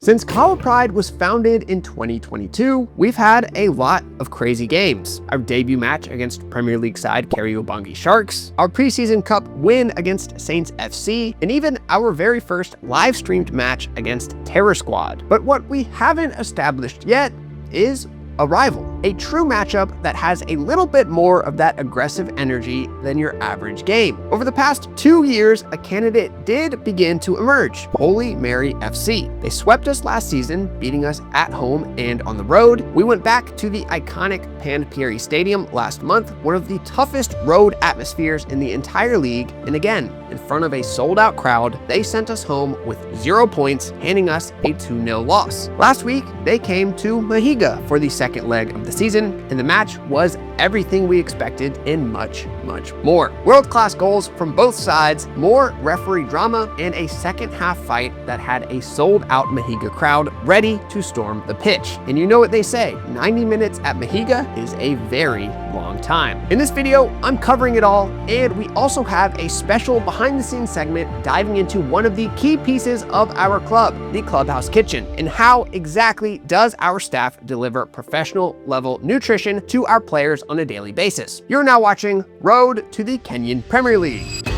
Since Kahawa Pride was founded in 2022, we've had a lot of crazy games. Our debut match against Premier League side Kariobangi Sharks, our preseason cup win against Saints FC, and even our very first live streamed match against Terror Squad. But what we haven't established yet is a rival, a true matchup that has a little bit more of that aggressive energy than your average game. Over the past 2 years, a candidate did begin to emerge, Holy Mary FC. They swept us last season, beating us at home and on the road. We went back to the iconic Pan-Pieri Stadium last month, one of the toughest road atmospheres in the entire league, and again, in front of a sold-out crowd, they sent us home with 0 points, handing us a 2-0 loss. Last week, they came to Mahiga for the second leg of the season, and the match was everything we expected and much, much more. World-class goals from both sides, more referee drama, and a second-half fight that had a sold-out Mahiga crowd ready to storm the pitch. And you know what they say, 90 minutes at Mahiga is a very long time. In this video, I'm covering it all, and we also have a special behind-the-scenes segment diving into one of the key pieces of our club, the Clubhouse kitchen, and how exactly does our staff deliver professional level nutrition to our players on a daily basis. You're now watching Road to the Kenyan Premier League.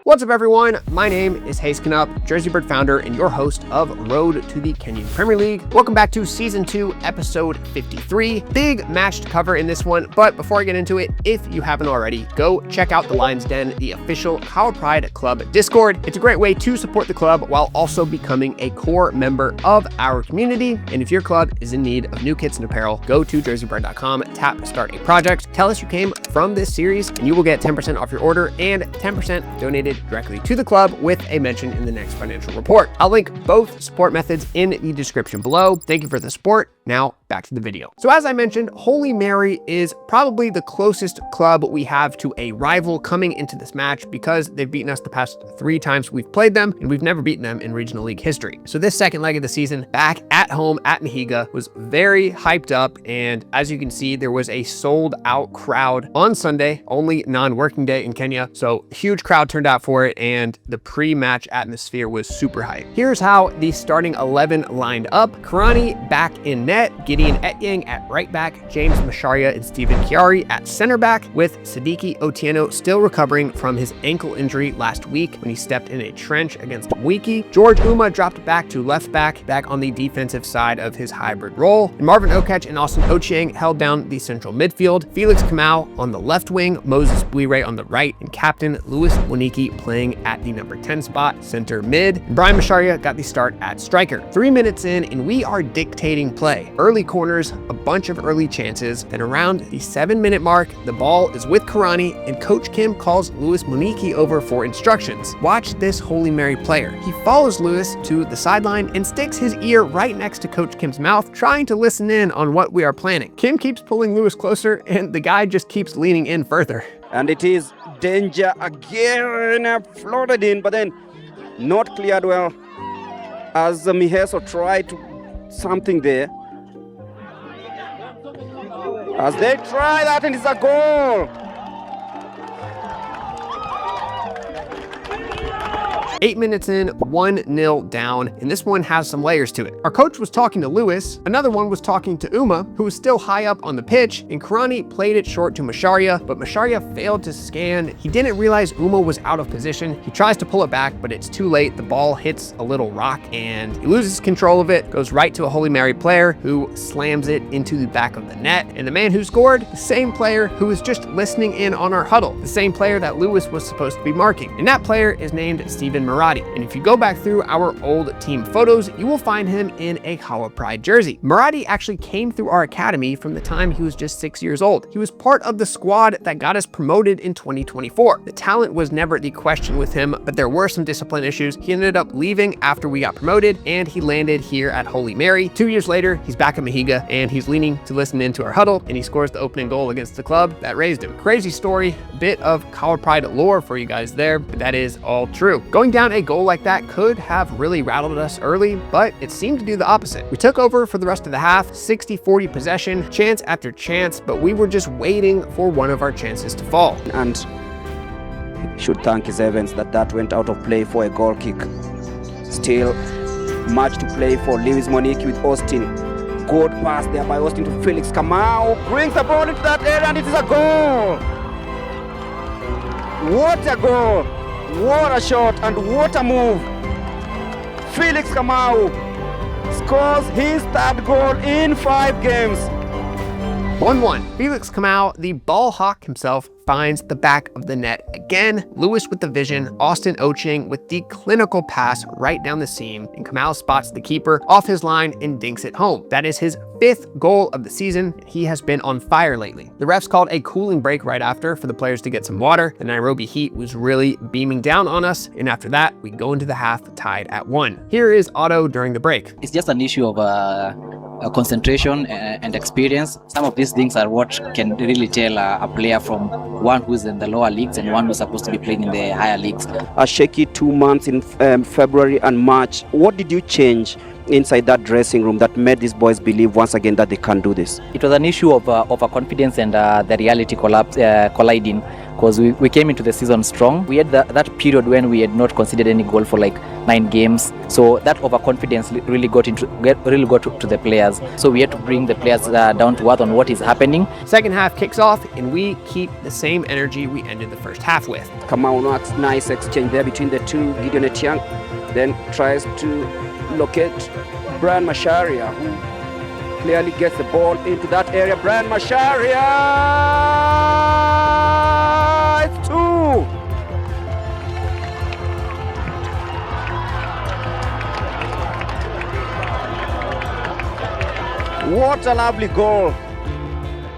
What's up everyone, my name is Hayes Canup, JerseyBird founder and your host of Road to the Kenyan Premier League. Welcome back to Season 2, Episode 53. Big match to cover in this one, but before I get into it, if you haven't already, go check out the Lion's Den, the official Kahawa Pride Club Discord. It's a great way to support the club while also becoming a core member of our community. And if your club is in need of new kits and apparel, go to JerseyBird.com, tap Start a Project, tell us you came from this series, and you will get 10% off your order and 10% donated directly to the club with a mention in the next financial report. I'll link both support methods in the description below. Thank you for the support. Now back to the video. So as I mentioned, Holy Mary is probably the closest club we have to a rival coming into this match because they've beaten us the past 3 times we've played them, and we've never beaten them in regional league history. So this second leg of the season back at home at Mahiga was very hyped up, and as you can see, there was a sold out crowd on Sunday, only non-working day in Kenya. So huge crowd turned out for it, and the pre-match atmosphere was super hype. Here's how the starting 11 lined up. Karani back in net, Gideon Etyang at right back, James Macharia and Stephen Chiari at center back, with Sidiki Otieno still recovering from his ankle injury last week when he stepped in a trench against Wiki. George Uma dropped back to left back on the defensive side of his hybrid role. And Marvin Okech and Austin Ochieng held down the central midfield. Felix Kamau on the left wing, Moses Buire on the right, and captain Louis Waniki playing at the number 10 spot, center mid. And Brian Macharia got the start at striker. 3 minutes in, and we are dictating play. Early corners, a bunch of early chances, then around the 7-minute mark, the ball is with Karani, and Coach Kim calls Louis Muniki over for instructions. Watch this Holy Mary player. He follows Louis to the sideline and sticks his ear right next to Coach Kim's mouth, trying to listen in on what we are planning. Kim keeps pulling Louis closer, and the guy just keeps leaning in further. And it is danger again, floated in, but then not cleared well as Miheso tried to something there. As they try that, and it's a goal. 8 minutes in, 1-0 down, and this one has some layers to it. Our coach was talking to Louis, another one was talking to Uma, who was still high up on the pitch, and Karani played it short to Macharia, but Macharia failed to scan. He didn't realize Uma was out of position. He tries to pull it back, but it's too late. The ball hits a little rock, and he loses control of it, goes right to a Holy Mary player, who slams it into the back of the net. And the man who scored, the same player who was just listening in on our huddle, the same player that Louis was supposed to be marking. And that player is named Stephen Maradi. And if you go back through our old team photos, you will find him in a Kahawa Pride jersey. Maradi actually came through our academy from the time he was just 6 years old. He was part of the squad that got us promoted in 2024. The talent was never the question with him, but there were some discipline issues. He ended up leaving after we got promoted, and he landed here at Holy Mary. 2 years later, he's back at Mahiga, and he's leaning to listen into our huddle, and he scores the opening goal against the club that raised him. Crazy story, bit of Kahawa Pride lore for you guys there, but that is all true. Going down down a goal like that could have really rattled us early, but it seemed to do the opposite. We took over for the rest of the half, 60-40 possession, chance after chance, but we were just waiting for one of our chances to fall. And he should thank his heavens that went out of play for a goal kick. Still much to play for Lewis Moniki with Austin. Good pass there by Austin to Felix Kamau. Brings the ball into that area and it is a goal. What a goal. What a shot and what a move. Felix Kamau scores his third goal in 5 games. 1-1. Felix Kamau, the ball hawk himself, finds the back of the net again. Lewis with the vision, Austin Oching with the clinical pass right down the seam, and Kamau spots the keeper off his line and dinks it home. That is his 5th goal of the season. He has been on fire lately. The refs called a cooling break right after for the players to get some water. The Nairobi Heat was really beaming down on us, and after that, we go into the half tied at 1. Here is Otto during the break. It's just an issue of concentration and experience. Some of these things are what can really tell a player from one who's in the lower leagues and one who's supposed to be playing in the higher leagues. A shaky 2 months in February and March. What did you change inside that dressing room that made these boys believe once again that they can do this? It was an issue of a confidence and the reality colliding, because we came into the season strong. We had that period when we had not considered any goal for like 9 games. So that overconfidence really got to the players. So we had to bring the players down to earth on what is happening. Second half kicks off, and we keep the same energy we ended the first half with. Kamau, nice exchange there between the two. Gideon Etiang then tries to locate Brian Masharia, who clearly gets the ball into that area. Brian Masharia! It's 2! What a lovely goal.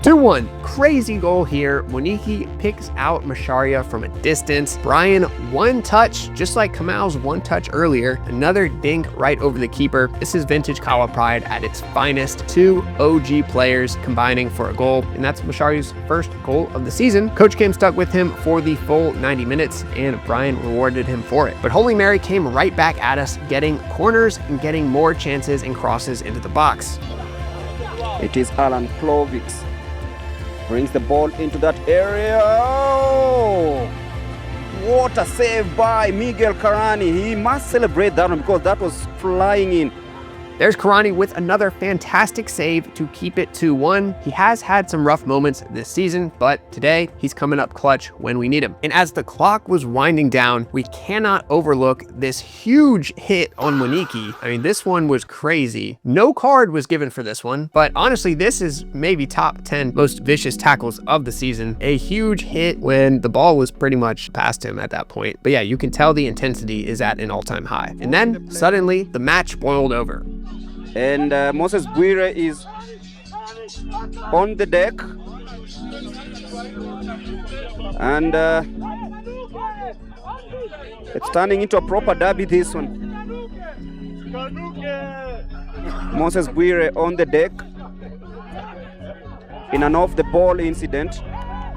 2-1. Crazy goal here. Moniki picks out Masharia from a distance. Brian, one touch, just like Kamau's one touch earlier. Another dink right over the keeper. This is vintage Kahawa Pride at its finest. 2 OG players combining for a goal, and that's Masharia's first goal of the season. Coach Kim stuck with him for the full 90 minutes, and Brian rewarded him for it. But Holy Mary came right back at us, getting corners and getting more chances and crosses into the box. It is Alan Plovics. Brings the ball into that area. Oh, what a save by Miguel Karani. He must celebrate that one because that was flying in. There's Karani with another fantastic save to keep it 2-1. He has had some rough moments this season, but today he's coming up clutch when we need him. And as the clock was winding down, we cannot overlook this huge hit on Moniki. I mean, this one was crazy. No card was given for this one, but honestly, this is maybe top 10 most vicious tackles of the season. A huge hit when the ball was pretty much past him at that point. But yeah, you can tell the intensity is at an all-time high. And then suddenly the match boiled over. And Moses Bwire is on the deck. And it's turning into a proper derby, this one. Moses Bwire on the deck in an off-the-ball incident.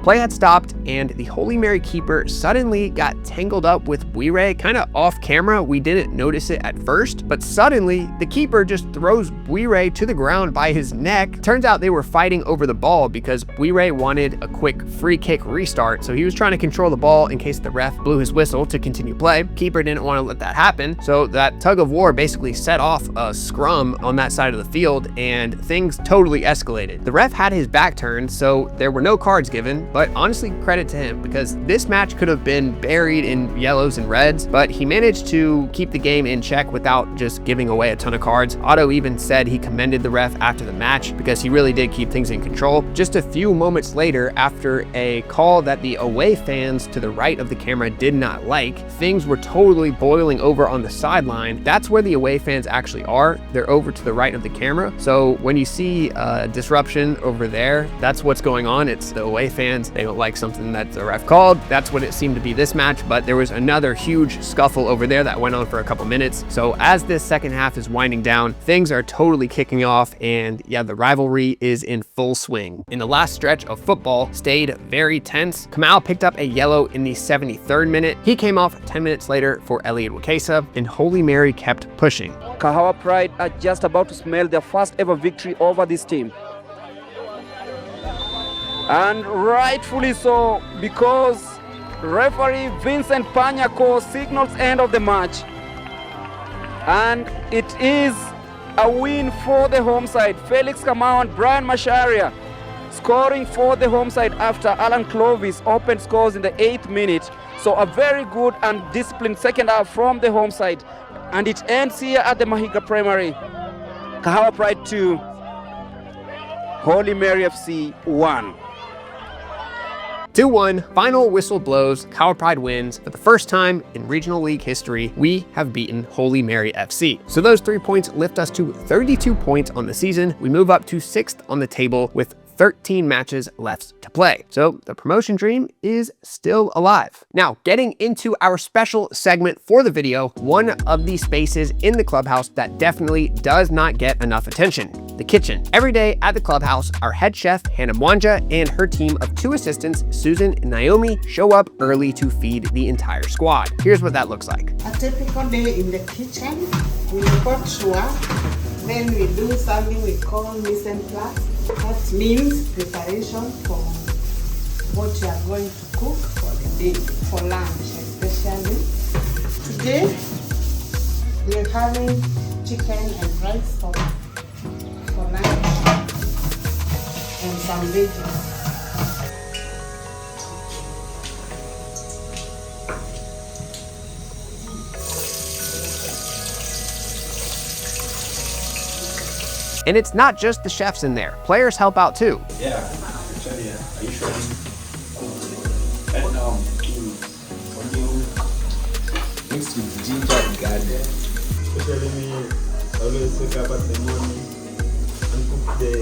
Play had stopped, and the Holy Mary keeper suddenly got tangled up with Bwire, kind of off camera. We didn't notice it at first, but suddenly the keeper just throws Bwire to the ground by his neck. Turns out they were fighting over the ball because Bwire wanted a quick free kick restart, so he was trying to control the ball in case the ref blew his whistle to continue play. Keeper didn't want to let that happen, so that tug of war basically set off a scrum on that side of the field, and things totally escalated. The ref had his back turned, so there were no cards given, but honestly, credit to him because this match could have been buried in yellows and reds, but he managed to keep the game in check without just giving away a ton of cards. Otto even said he commended the ref after the match because he really did keep things in control. Just a few moments later, after a call that the away fans to the right of the camera did not like, things were totally boiling over on the sideline. That's where the away fans actually are. They're over to the right of the camera. So when you see disruption over there, that's what's going on. It's the away fans fans. They don't like something that the ref called. That's what it seemed to be this match, but there was another huge scuffle over there that went on for a couple minutes. So as this second half is winding down, things are totally kicking off, and yeah, the rivalry is in full swing. In the last stretch of football stayed very tense. Kamau picked up a yellow in the 73rd minute. He came off 10 minutes later for Elliot Wakesa, and Holy Mary kept pushing. Kahawa Pride are just about to smell their first ever victory over this team. And rightfully so, because referee Vincent Panyako signals end of the match. And it is a win for the home side. Felix Kamau and Brian Masharia scoring for the home side after Alan Clovis opened scores in the 8th minute. So a very good and disciplined second half from the home side. And it ends here at the Mahiga Primary. Kahawa Pride 2, Holy Mary FC 1. 2-1, final whistle blows, Kahawa Pride wins. For the first time in Regional League history, we have beaten Holy Mary FC. So those 3 points lift us to 32 points on the season. We move up to 6th on the table with 13 matches left to play. So the promotion dream is still alive. Now, getting into our special segment for the video, one of the spaces in the clubhouse that definitely does not get enough attention, the kitchen. Every day at the clubhouse, our head chef, Hannah Mwanja, and her team of 2 assistants, Susan and Naomi, show up early to feed the entire squad. Here's what that looks like. A typical day in the kitchen, we report to work, then we do something we call mise en place. That means preparation for what you are going to cook for the day, for lunch especially. Today, we're having chicken and rice for lunch and some veggies. And it's not just the chefs in there. Players help out too. Yeah, actually, are you sure? And when you mix with ginger and garlic. Especially me, always wake up at the morning and cook the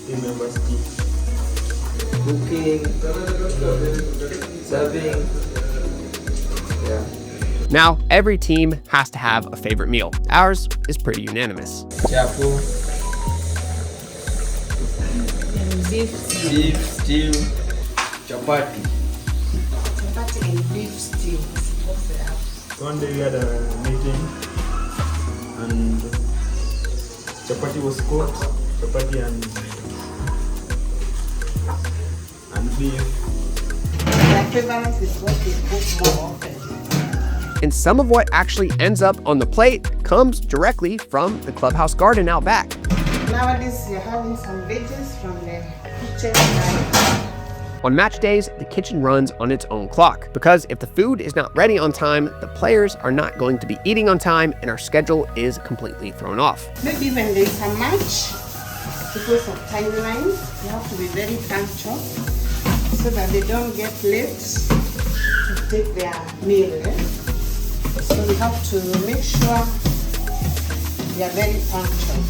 team members' tea. Cooking, serving, yeah. Now, every team has to have a favorite meal. Ours is pretty unanimous. Chapo. Beef stew, chapati. Chapati and beef stew. One day we had a meeting and chapati was cooked, chapati and beef. My favorite is what we cook more often. And some of what actually ends up on the plate comes directly from the clubhouse garden out back. Nowadays, you're having some veggies from the kitchen side. On match days, the kitchen runs on its own clock, because if the food is not ready on time, the players are not going to be eating on time and our schedule is completely thrown off. Maybe when there's a match, because of timelines, you have to be very punctual so that they don't get late to take their meal. So we have to make sure they are very punctual.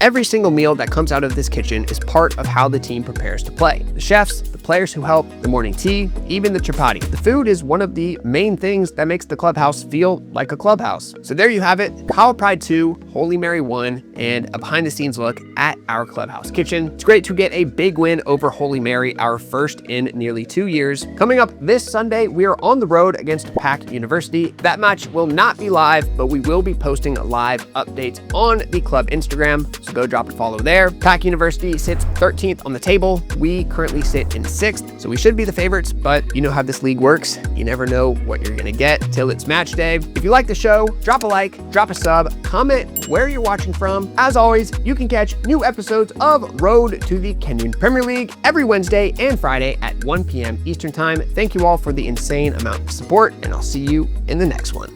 Every single meal that comes out of this kitchen is part of how the team prepares to play. The chefs, the players who help, the morning tea, even the chapati. The food is one of the main things that makes the clubhouse feel like a clubhouse. So there you have it, Kahawa Pride 2, Holy Mary 1, and a behind the scenes look at our clubhouse kitchen. It's great to get a big win over Holy Mary, our first in nearly 2 years. Coming up this Sunday, we are on the road against Pack University. That match will not be live, but we will be posting live updates on the club Instagram. So go drop a follow there. Pack University sits 13th on the table. We currently sit in 6th, so we should be the favorites, but you know how this league works. You never know what you're gonna get till it's match day. If you like the show, drop a like, drop a sub, comment where you're watching from. As always, you can catch new episodes of Road to the Kenyan Premier League every Wednesday and Friday at 1 p.m. Eastern Time. Thank you all for the insane amount of support, and I'll see you in the next one.